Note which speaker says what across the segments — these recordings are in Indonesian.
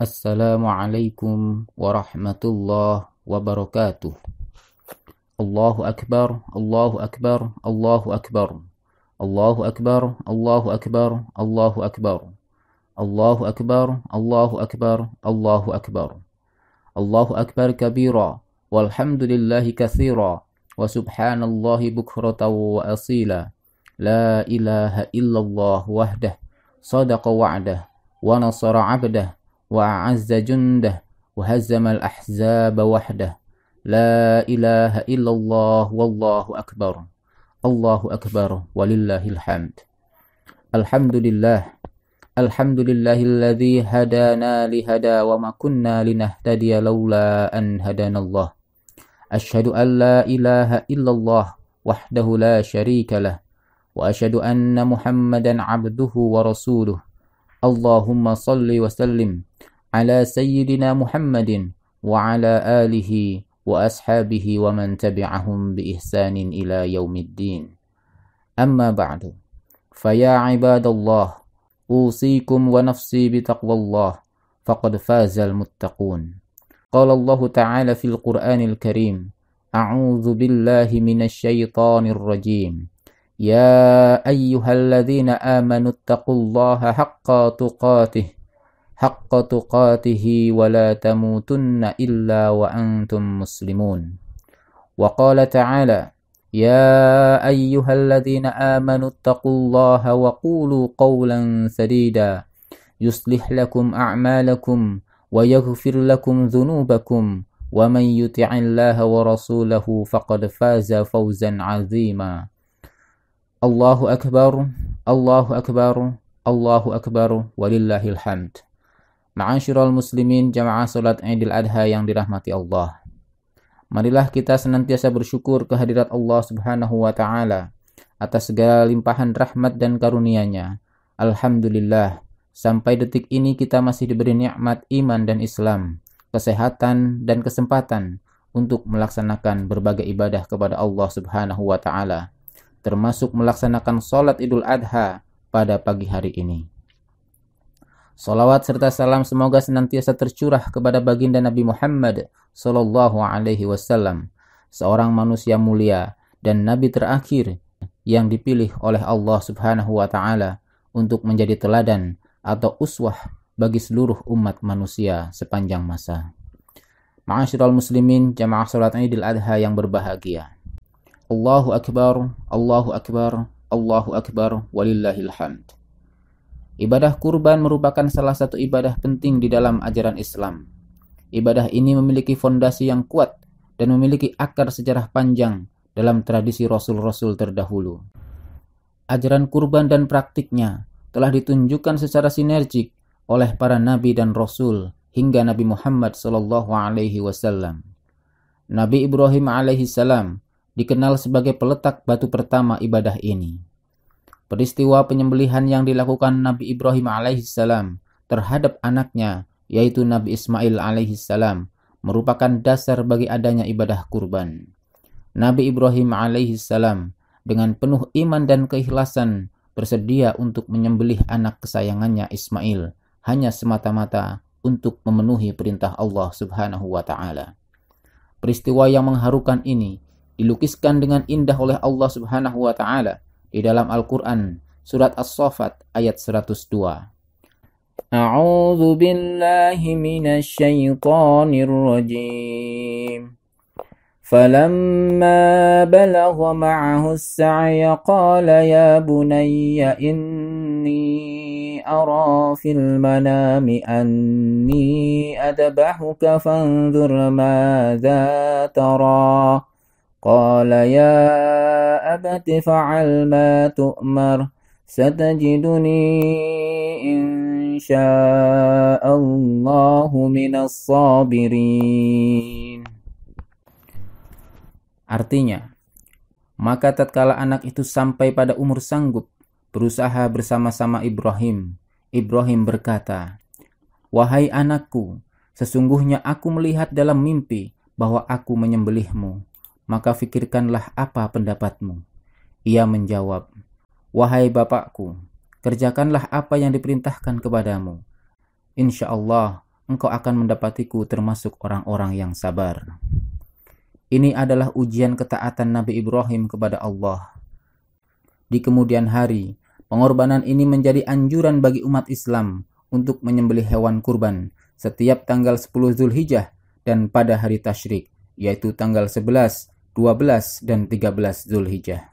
Speaker 1: Assalamualaikum warahmatullahi wabarakatuh. Allahu akbar, Allahu akbar, Allahu akbar. Allahu akbar, Allahu akbar, Allahu akbar. Allahu akbar, Allahu akbar, Allahu akbar. Allahu akbar kabira, walhamdulillahi katsira, wa subhanallahi bukratan wa asila. La ilaha illallah wahdah, sadaqa wa'dah, wa nasara 'abdah, وأعز جنده وهزم الأحزاب وحده لا إله إلا الله والله أكبر الله أكبر ولله الحمد الحمد لله الذي هدانا لهدى وما كنا لنهتدي لولا أن هدانا الله أشهد أن لا إله إلا الله وحده لا شريك له وأشهد أن محمدا عبده ورسوله اللهم صل وسلم على سيدنا محمد وعلى آله وأصحابه ومن تبعهم بإحسان إلى يوم الدين أما بعد فيا عباد الله أوصيكم ونفسي بتقوى الله فقد فاز المتقون قال الله تعالى في القرآن الكريم أعوذ بالله من الشيطان الرجيم يا أيها الذين آمنوا اتقوا الله حق تقاته ولا تموتن إلا وأنتم مسلمون وقال تعالى يا أيها الذين آمنوا اتقوا الله وقولوا قولا سديدا يصلح لكم أعمالكم ويغفر لكم ذنوبكم ومن يطع الله ورسوله فقد فاز فوزا عظيما الله أكبر الله أكبر الله أكبر ولله الحمد. Ma'asyiral muslimin jamaah salat Idul Adha yang dirahmati Allah. Marilah kita senantiasa bersyukur kehadirat Allah Subhanahu wa taala atas segala limpahan rahmat dan karunia-Nya. Alhamdulillah, sampai detik ini kita masih diberi nikmat iman dan Islam, kesehatan dan kesempatan untuk melaksanakan berbagai ibadah kepada Allah Subhanahu wa taala, termasuk melaksanakan salat Idul Adha pada pagi hari ini. Salawat serta salam semoga senantiasa tercurah kepada baginda Nabi Muhammad sallallahu alaihi wasallam, seorang manusia mulia dan nabi terakhir yang dipilih oleh Allah Subhanahu wa taala untuk menjadi teladan atau uswah bagi seluruh umat manusia sepanjang masa. Ma'asyiral muslimin jamaah salat Idul Adha yang berbahagia. Allahu akbar, Allahu akbar, Allahu akbar walillahil hamd. Ibadah kurban merupakan salah satu ibadah penting di dalam ajaran Islam. Ibadah ini memiliki fondasi yang kuat dan memiliki akar sejarah panjang dalam tradisi Rasul-Rasul terdahulu. Ajaran kurban dan praktiknya telah ditunjukkan secara sinergik oleh para nabi dan rasul hingga Nabi Muhammad sallallahu alaihi wasallam. Nabi Ibrahim alaihi salam dikenal sebagai peletak batu pertama ibadah ini. Peristiwa penyembelihan yang dilakukan Nabi Ibrahim alaihissalam terhadap anaknya, yaitu Nabi Ismail alaihissalam, merupakan dasar bagi adanya ibadah kurban. Nabi Ibrahim alaihissalam dengan penuh iman dan keikhlasan bersedia untuk menyembelih anak kesayangannya Ismail hanya semata-mata untuk memenuhi perintah Allah Subhanahu wa taala. Peristiwa yang mengharukan ini dilukiskan dengan indah oleh Allah Subhanahu wa taala di dalam Al-Quran, surat As-Saffat ayat 102. A'udzu billahi minasy syaithanir rajim. Falamma balagha ma'ahu as-sa'ya qala ya bunayya inni ara fil manami anni adbahuka fanzur madza tara. قال يا أبت فعل ما تؤمر ستجدني إن شاء الله من الصابرين. Artinya, maka tatkala anak itu sampai pada umur sanggup berusaha bersama-sama Ibrahim, Ibrahim berkata, "Wahai anakku, sesungguhnya aku melihat dalam mimpi bahwa aku menyembelihmu. Maka fikirkanlah apa pendapatmu." Ia menjawab, "Wahai bapakku, kerjakanlah apa yang diperintahkan kepadamu. Insya Allah engkau akan mendapatiku termasuk orang-orang yang sabar. Ini adalah ujian ketaatan Nabi Ibrahim kepada Allah. Di kemudian hari, pengorbanan ini menjadi anjuran bagi umat Islam untuk menyembelih hewan kurban setiap tanggal 10 Zulhijjah dan pada hari tasyrik, yaitu tanggal 11, 12, dan 13 Zulhijjah.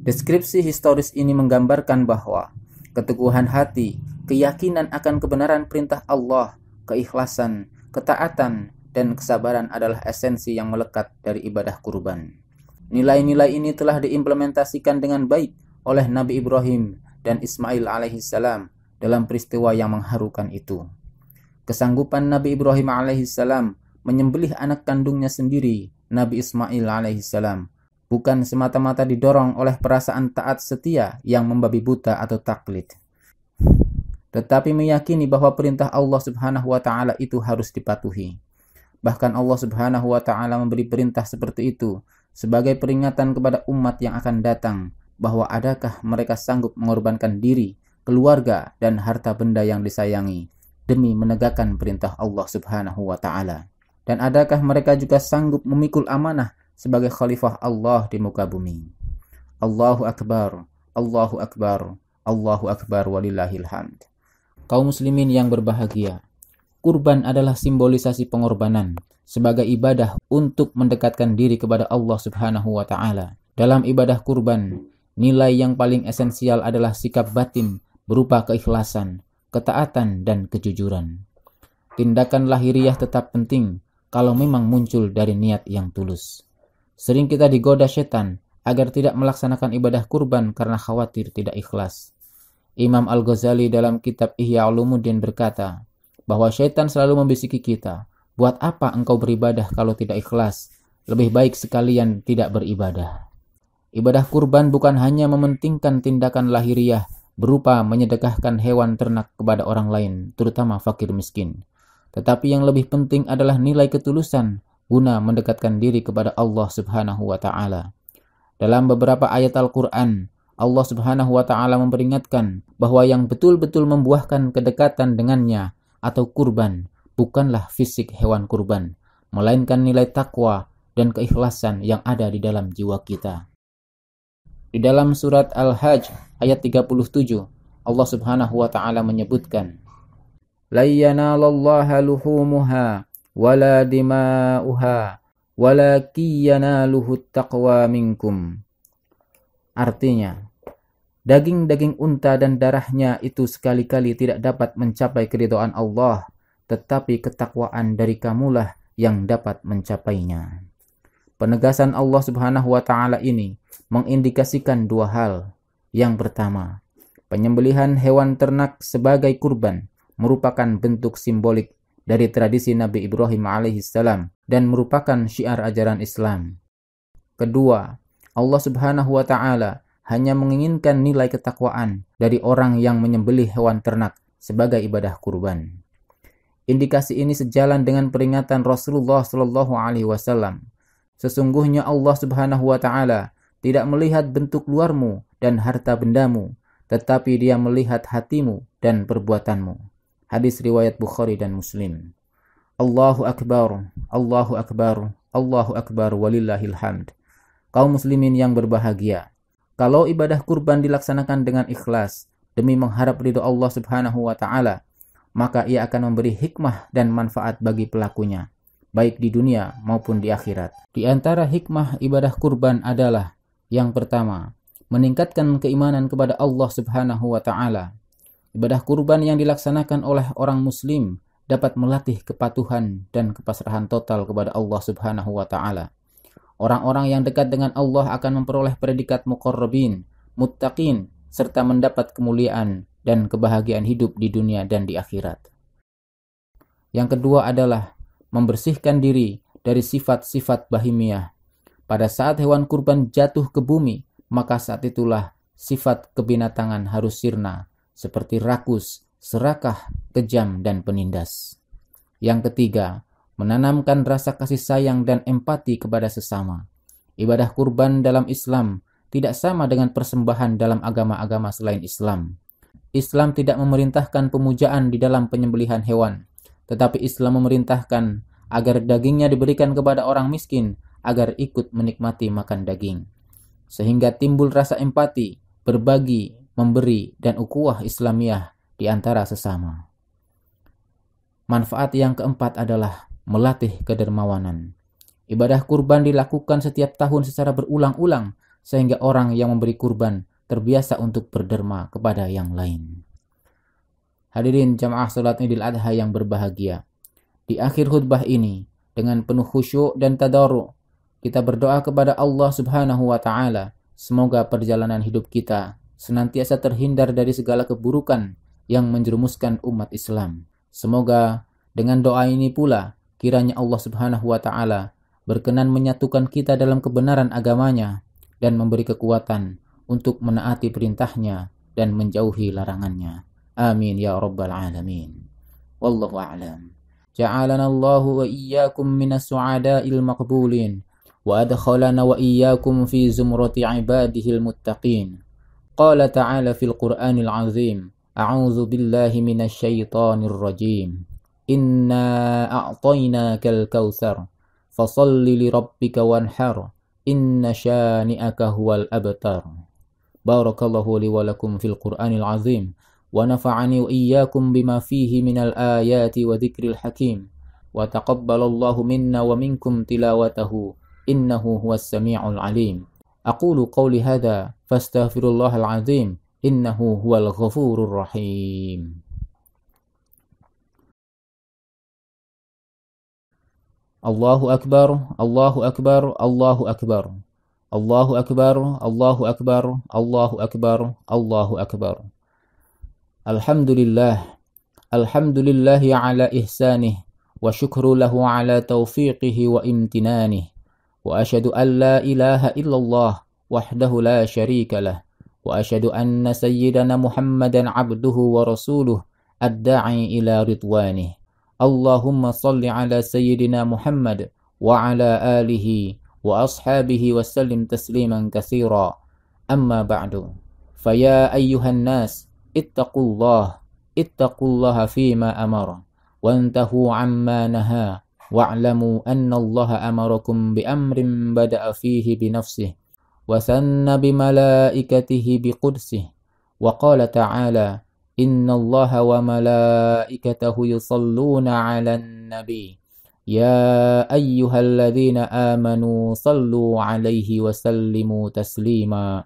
Speaker 1: Deskripsi historis ini menggambarkan bahwa keteguhan hati, keyakinan akan kebenaran perintah Allah, keikhlasan, ketaatan, dan kesabaran adalah esensi yang melekat dari ibadah kurban. Nilai-nilai ini telah diimplementasikan dengan baik oleh Nabi Ibrahim dan Ismail alaihissalam dalam peristiwa yang mengharukan itu. Kesanggupan Nabi Ibrahim alaihissalam menyembelih anak kandungnya sendiri, Nabi Ismail alaihissalam, bukan semata-mata didorong oleh perasaan taat setia yang membabi buta atau taklid, tetapi meyakini bahwa perintah Allah Subhanahu wa Ta'ala itu harus dipatuhi. Bahkan Allah Subhanahu wa Ta'ala memberi perintah seperti itu sebagai peringatan kepada umat yang akan datang, bahwa adakah mereka sanggup mengorbankan diri, keluarga, dan harta benda yang disayangi demi menegakkan perintah Allah Subhanahu wa Ta'ala. Dan adakah mereka juga sanggup memikul amanah sebagai khalifah Allah di muka bumi. Allahu Akbar, Allahu Akbar, Allahu Akbar, walillahil hamd. Kaum muslimin yang berbahagia, kurban adalah simbolisasi pengorbanan sebagai ibadah untuk mendekatkan diri kepada Allah Subhanahu wa Ta'ala. Dalam ibadah kurban, nilai yang paling esensial adalah sikap batin berupa keikhlasan, ketaatan, dan kejujuran. Tindakan lahiriah tetap penting kalau memang muncul dari niat yang tulus. Sering kita digoda setan agar tidak melaksanakan ibadah kurban karena khawatir tidak ikhlas. Imam Al-Ghazali dalam kitab Ihya Ulumuddin berkata bahwa syaitan selalu membisiki kita, buat apa engkau beribadah kalau tidak ikhlas? Lebih baik sekalian tidak beribadah. Ibadah kurban bukan hanya mementingkan tindakan lahiriah berupa menyedekahkan hewan ternak kepada orang lain, terutama fakir miskin. Tetapi yang lebih penting adalah nilai ketulusan guna mendekatkan diri kepada Allah Subhanahu wa Ta'ala. Dalam beberapa ayat Al-Quran, Allah Subhanahu wa Ta'ala memperingatkan bahwa yang betul-betul membuahkan kedekatan dengannya atau kurban bukanlah fisik hewan kurban, melainkan nilai takwa dan keikhlasan yang ada di dalam jiwa kita. Di dalam surat Al-Hajj ayat 37, Allah Subhanahu wa Ta'ala menyebutkan, "La yanalallaha luhumuha wala dima'uha walakin yanaluhu taqwa minkum." Artinya, daging-daging unta dan darahnya itu sekali-kali tidak dapat mencapai keridhaan Allah, tetapi ketakwaan dari kamulah yang dapat mencapainya. Penegasan Allah Subhanahu wa Ta'ala ini mengindikasikan dua hal. Yang pertama, penyembelihan hewan ternak sebagai kurban merupakan bentuk simbolik dari tradisi Nabi Ibrahim alaihissalam dan merupakan syiar ajaran Islam. Kedua, Allah Subhanahu wa Ta'ala hanya menginginkan nilai ketakwaan dari orang yang menyembelih hewan ternak sebagai ibadah kurban. Indikasi ini sejalan dengan peringatan Rasulullah sallallahu alaihi wasallam. Sesungguhnya Allah Subhanahu wa Ta'ala tidak melihat bentuk luarmu dan harta bendamu, tetapi Dia melihat hatimu dan perbuatanmu. Hadis riwayat Bukhari dan Muslim. Allahu Akbar, Allahu Akbar, Allahu Akbar, walillahil hamd. Kaum muslimin yang berbahagia, kalau ibadah kurban dilaksanakan dengan ikhlas demi mengharap ridho Allah Subhanahu wa Ta'ala, maka ia akan memberi hikmah dan manfaat bagi pelakunya, baik di dunia maupun di akhirat. Di antara hikmah ibadah kurban adalah, yang pertama, meningkatkan keimanan kepada Allah Subhanahu wa Ta'ala. Ibadah kurban yang dilaksanakan oleh orang muslim dapat melatih kepatuhan dan kepasrahan total kepada Allah Subhanahu wa Ta'ala. Orang-orang yang dekat dengan Allah akan memperoleh predikat muqarrabin, muttaqin, serta mendapat kemuliaan dan kebahagiaan hidup di dunia dan di akhirat. Yang kedua adalah membersihkan diri dari sifat-sifat bahimiyah. Pada saat hewan kurban jatuh ke bumi, maka saat itulah sifat kebinatangan harus sirna, seperti rakus, serakah, kejam, dan penindas. Yang ketiga, menanamkan rasa kasih sayang dan empati kepada sesama. Ibadah kurban dalam Islam tidak sama dengan persembahan dalam agama-agama selain Islam. Islam tidak memerintahkan pemujaan di dalam penyembelihan hewan, tetapi Islam memerintahkan agar dagingnya diberikan kepada orang miskin agar ikut menikmati makan daging. Sehingga timbul rasa empati, berbagi, memberi, dan ukhuwah Islamiyah di antara sesama. Manfaat yang keempat adalah melatih kedermawanan. Ibadah kurban dilakukan setiap tahun secara berulang-ulang sehingga orang yang memberi kurban terbiasa untuk berderma kepada yang lain. Hadirin jamaah salat Idul Adha yang berbahagia. Di akhir khutbah ini, dengan penuh khusyuk dan tadarru', kita berdoa kepada Allah Subhanahu wa Ta'ala, semoga perjalanan hidup kita senantiasa terhindar dari segala keburukan yang menjerumuskan umat Islam. Semoga dengan doa ini pula, kiranya Allah Subhanahu wa Ta'ala berkenan menyatukan kita dalam kebenaran agamanya dan memberi kekuatan untuk menaati perintahnya dan menjauhi larangannya. Amin ya rabbal alamin. Wallahu a'lam. Ja'alana Allahu wa iyyakum minas su'ada'il maqbulin wa adkhalana wa iyyakum fi zumrati ibadihil muttaqin. Qala ta'ala fil Qur'anil 'azim. A'udzu billahi minasy syaithanir rajim. Inna a'tainakal kautsar fashalli li rabbika wanhar. Inna syani'aka huwal abtar. Barakallahu li wa lakum fil Qur'anil azim wa nafa'ani wa iyyakum bima fihi minal ayati wa dzikril hakim wa taqabbalallahu minna wa minkum tilawatahu innahu huwas sami'ul alim. Aqulu qawli hadza fastaghfirullahal azim innahu huwal ghafurur rahim. Allahu akbar, Allahu akbar, Allahu akbar. Allahu akbar, Allahu akbar, Allahu akbar, Allahu akbar. Alhamdulillah, alhamdulillahi ala ihsanih, wa syukru lahu ala taufiqihi wa imtinanih. Wa asyhadu an la ilaha illallah wahdahu la syarika lah. Wa asyhadu anna sayyidana Muhammadan abduhu wa rasuluh ad-da'i ila ridwanih. Allahumma salli ala sayyidina Muhammad wa ala alihi wa ashabihi wa sallim tasliman katsira. Amma ba'du. Faya ayyuhan nas ittaqullaha fima amara wantahu amma naha wa'lamu anna Allaha amarakum bi amrin bada'a fihi bi nafsihi wa sanna bi malaikatihi bi qudsihi wa qala ta'ala inna Allaha wa malaikatahu yusalluna 'alan nabi ya ayyuhalladzina amanu sallu 'alaihi wa sallimu taslima.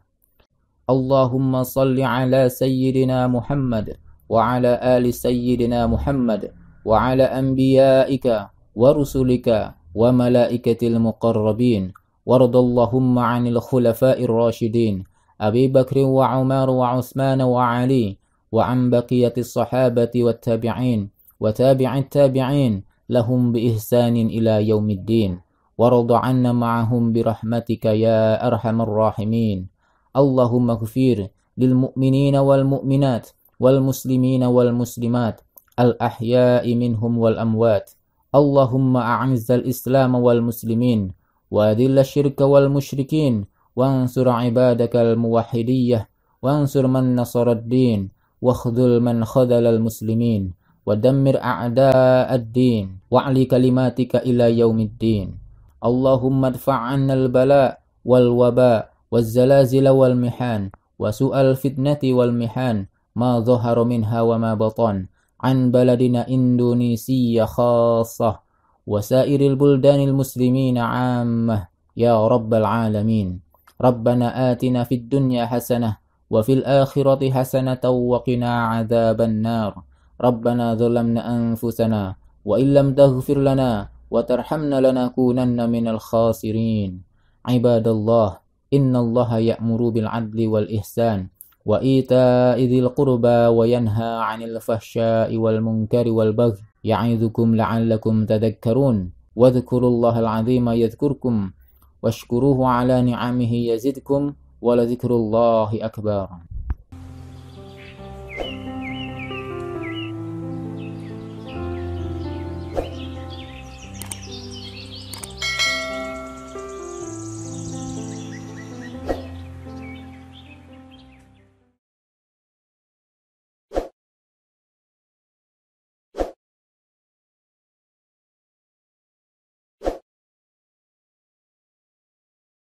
Speaker 1: Allahumma salli 'ala sayyidina Muhammad wa 'ala ali sayyidina Muhammad wa 'ala anbiya'ika wa rusulika wa malaikatil muqarrabin wardallahumma 'anil khulafa'ir rasyidin Abi Bakr wa Umar wa Utsman wa Ali wa 'an baqiyatis sahabati wat tabi'in wa tabi'it tabi'in lahum bi ihsanin ila yaumiddin warda 'anna ma'ahum bi rahmatika ya arhamar rahimin. Allahumma ighfir lil mu'minina wal mu'minat wal muslimina wal muslimat al ahya'i minhum wal amwat. Allahumma a'inzal islam wal muslimin wa adhill syirka wal musyrikin wansur ibadakal muwahhidiyah wansur man nasarad din wa khudhul man khadhalal muslimin wa dammir a'da'ad din wa'li kalimatika ila yaumiddin. Allahumma adfa' 'annal bala' wal waba' waz zalazil wal mihan wa su'al fitnati wal mihan ma dhahara minha wa ma batan an baladina Indonesia khassah wa sairil buldanil muslimina 'ammah ya rabbal alamin. Rabbana atina fid dunya hasanah wa fil akhirati hasanatan wa qina 'adzaban nar. Rabbana zalamna anfusana wa illam taghfir lana wa tarhamna lanakunanna minal khasirin. Ibadallah, innallaha ya'muru bil 'adli wal ihsan wa ita'i dzil qurba wa yanha 'anil fahsya'i wal munkari wal baghi ya'idzukum la'allakum tadhakkarun. Wadhkurullahal 'azima yadhkurkum washkuruhu 'ala ni'amihi yazidkum wa la dzikrullahi akbar.